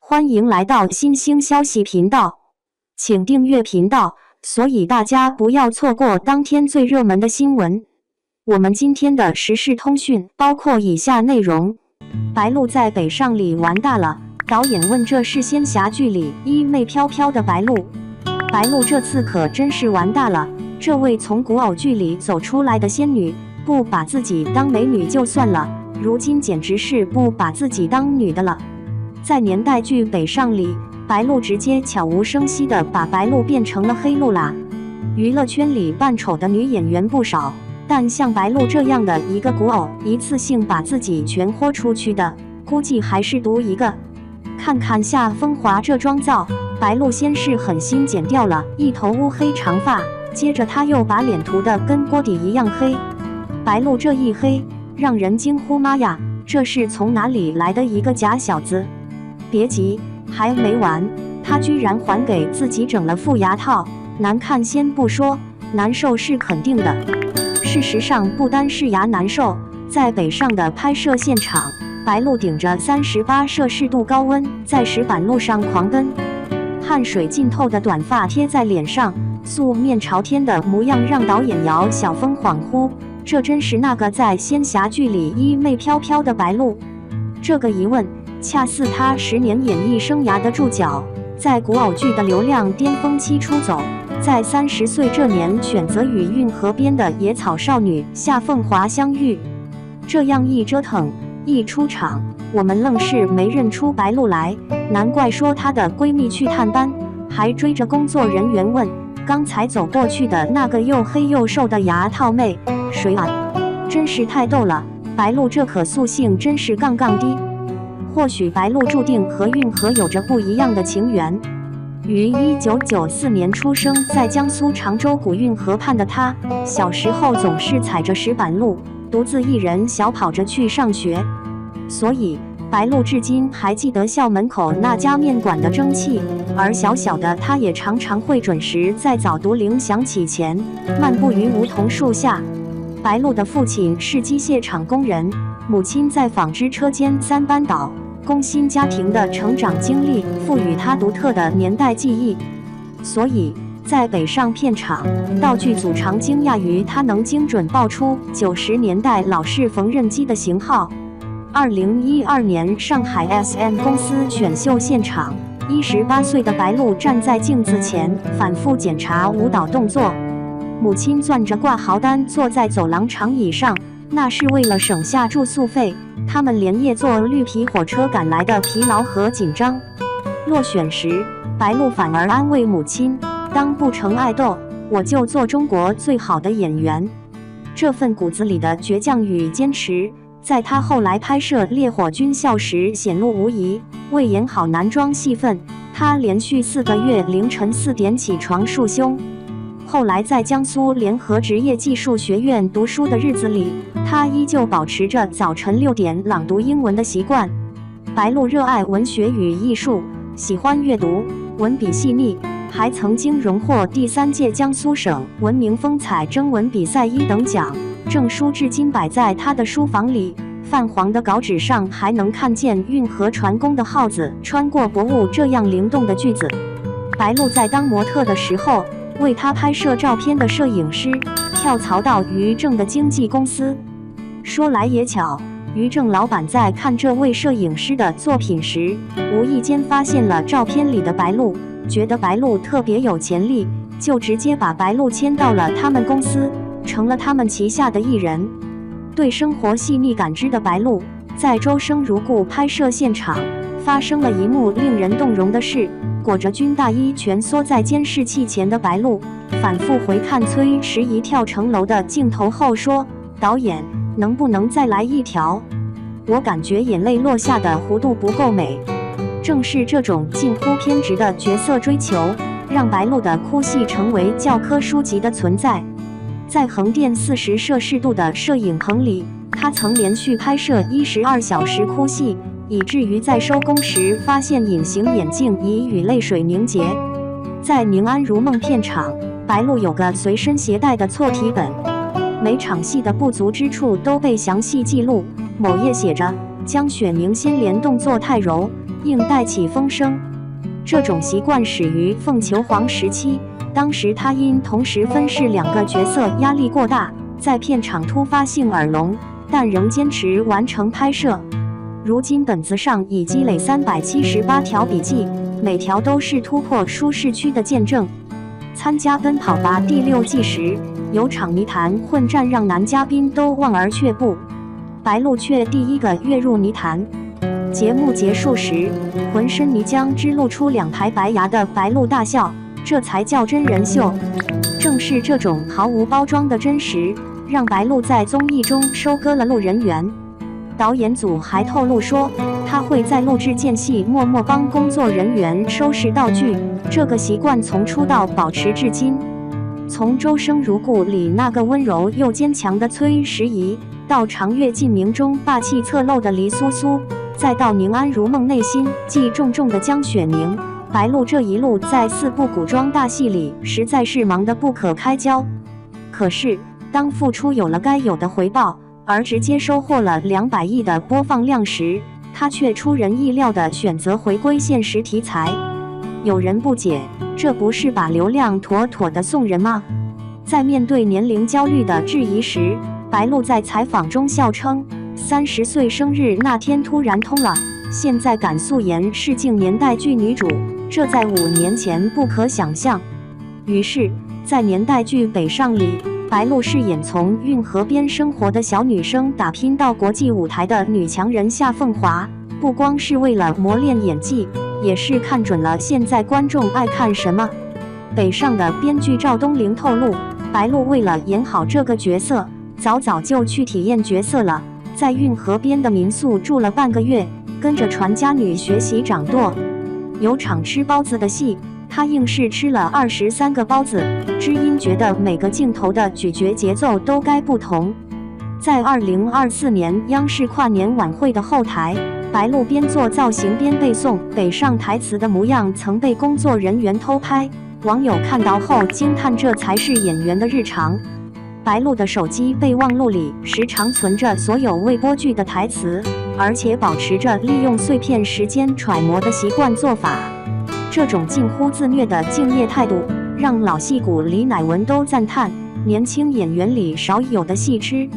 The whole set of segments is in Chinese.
欢迎来到新兴消息频道，请订阅频道，所以大家不要错过当天最热门的新闻。我们今天的时事通讯包括以下内容：白鹿在北上里玩大了，导演问这是仙侠剧里衣袂飘飘的白鹿。白鹿这次可真是玩大了，这位从古偶剧里走出来的仙女，不把自己当美女就算了，如今简直是不把自己当女的了。在年代剧《北上》里，白鹿直接悄无声息地把白鹿变成了黑鹿啦。娱乐圈里扮丑的女演员不少，但像白鹿这样的一个古偶，一次性把自己全豁出去的，估计还是独一个。看看夏风华这妆造，白鹿先是狠心剪掉了一头乌黑长发，接着她又把脸涂得跟锅底一样黑。白鹿这一黑，让人惊呼妈呀，这是从哪里来的一个假小子？别急，还没完，他居然还给自己整了副牙套，难看先不说，难受是肯定的。事实上，不单是牙难受，在北上的拍摄现场，白鹿顶着38摄氏度高温，在石板路上狂奔，汗水浸透的短发贴在脸上，素面朝天的模样让导演姚晓峰恍惚，这真是那个在仙侠剧里衣袂飘飘的白鹿？这个疑问恰似他10年演艺生涯的注脚，在古偶剧的流量巅峰期出走，在30岁这年选择与运河边的野草少女夏凤华相遇。这样一折腾，一出场，我们愣是没认出白鹿来，难怪说她的闺蜜去探班，还追着工作人员问，刚才走过去的那个又黑又瘦的牙套妹，谁啊？真是太逗了，白鹿这可塑性真是杠杠低。或许白鹿注定和运河有着不一样的情缘。于1994年出生在江苏常州古运河畔的他，小时候总是踩着石板路，独自一人小跑着去上学。所以白鹿至今还记得校门口那家面馆的蒸汽，而小小的他也常常会准时在早读铃响起前漫步于梧桐树下。白鹿的父亲是机械厂工人，母亲在纺织车间3班倒，工薪家庭的成长经历赋予他独特的年代记忆，所以在北上片场，道具组常惊讶于他能精准报出90年代老式缝纫机的型号。2012年上海 SM 公司选秀现场，18岁的白鹿站在镜子前反复检查舞蹈动作，母亲攥着挂号单坐在走廊长椅上，那是为了省下住宿费，他们连夜坐绿皮火车赶来的疲劳和紧张。落选时，白鹿反而安慰母亲，当不成爱豆，我就做中国最好的演员。这份骨子里的倔强与坚持，在他后来拍摄《烈火军校》时显露无遗。为演好男装戏份，他连续4个月凌晨4点起床束胸。后来在江苏联合职业技术学院读书的日子里，他依旧保持着早晨6点朗读英文的习惯。白鹿热爱文学与艺术，喜欢阅读，文笔细腻，还曾经荣获第3届江苏省文明风采征文比赛1等奖，证书至今摆在他的书房里，泛黄的稿纸上还能看见运河船工的号子穿过薄雾这样灵动的句子。白鹿在当模特的时候，为他拍摄照片的摄影师跳槽到于正的经纪公司。说来也巧，于正老板在看这位摄影师的作品时，无意间发现了照片里的白鹿，觉得白鹿特别有潜力，就直接把白鹿签到了他们公司，成了他们旗下的艺人。对生活细腻感知的白鹿，在周生如故拍摄现场发生了一幕令人动容的事。裹着军大衣蜷缩在监视器前的白鹿，反复回看崔时宜跳城楼的镜头后说，导演，能不能再来一条？我感觉眼泪落下的弧度不够美。正是这种近乎偏执的角色追求，让白鹿的哭戏成为教科书级的存在。在横店40摄氏度的摄影棚里，他曾连续拍摄12小时哭戏，以至于在收工时发现隐形眼镜已与泪水凝结。在《宁安如梦》片场，白鹿有个随身携带的错题本，每场戏的不足之处都被详细记录。某页写着：江雪明先莲动作太柔，应带起风声。这种习惯始于凤求凰时期，当时他因同时分饰2个角色压力过大，在片场突发性耳聋，但仍坚持完成拍摄。如今本子上已积累378条笔记，每条都是突破舒适区的见证。参加《奔跑吧》第6季时，有场泥潭混战让男嘉宾都望而却步，白鹿却第一个跃入泥潭。节目结束时，浑身泥浆只露出2排白牙的白鹿大笑，这才叫真人秀。正是这种毫无包装的真实，让白鹿在综艺中收割了路人缘。导演组还透露说，他会在录制间隙默默帮工作人员收拾道具，这个习惯从出道保持至今。从《周生如故》里那个温柔又坚强的崔时怡，到《长月烬明》中霸气侧漏的黎苏苏，再到《宁安如梦》内心既重重的江雪宁，白鹿这一路在4部古装大戏里实在是忙得不可开交。可是，当付出有了该有的回报，而直接收获了200亿的播放量时，他却出人意料地选择回归现实题材。有人不解，这不是把流量妥妥地送人吗？在面对年龄焦虑的质疑时，白鹿在采访中笑称，30岁生日那天突然通了，现在敢素颜试镜年代剧女主，这在5年前不可想象。于是，在年代剧《北上》里，白鹿饰演从运河边生活的小女生打拼到国际舞台的女强人夏凤华，不光是为了磨练演技，也是看准了现在观众爱看什么。北上的编剧赵东玲透露，白鹿为了演好这个角色，早就去体验角色了，在运河边的民宿住了半个月，跟着传家女学习掌舵。有场吃包子的戏，他硬是吃了23个包子，知音觉得每个镜头的咀嚼节奏都该不同。在2024年央视跨年晚会的后台，白鹿边做造型边背诵北上台词的模样曾被工作人员偷拍，网友看到后惊叹这才是演员的日常。白鹿的手机备忘录里时常存着所有未播剧的台词，而且保持着利用碎片时间揣摩的习惯做法。这种近乎自虐的敬业态度，让老戏骨李乃文都赞叹，年轻演员里少有的戏痴。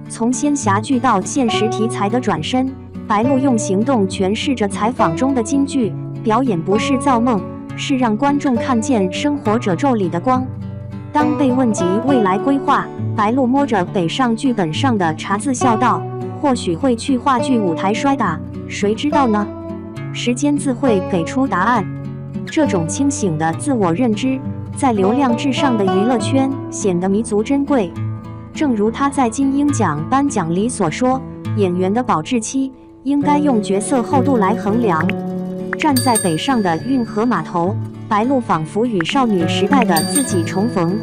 从仙侠剧到现实题材的转身，白鹿用行动诠释着采访中的金句，表演不是造梦，是让观众看见生活褶皱里的光。当被问及未来规划，白鹿摸着北上剧本上的茶字笑道，或许会去话剧舞台摔打，谁知道呢？时间自会给出答案。这种清醒的自我认知，在流量至上的娱乐圈显得弥足珍贵。正如他在金鹰奖颁奖里所说，演员的保质期应该用角色厚度来衡量。站在北上的运河码头，白鹿仿佛与少女时代的自己重逢。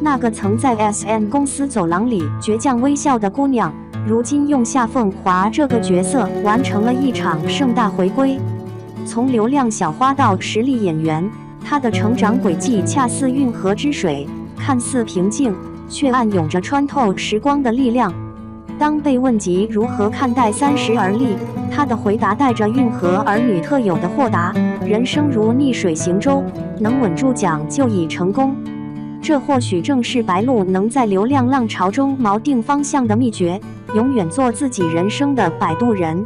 那个曾在 SM 公司走廊里倔强微笑的姑娘，如今用夏凤华这个角色完成了一场盛大回归。从流量小花到实力演员，她的成长轨迹恰似运河之水，看似平静，却暗涌着穿透时光的力量。当被问及如何看待30而立，她的回答带着运河儿女特有的豁达，人生如逆水行舟，能稳住桨就已成功。这或许正是白鹿能在流量浪潮中锚定方向的秘诀，永远做自己人生的摆渡人。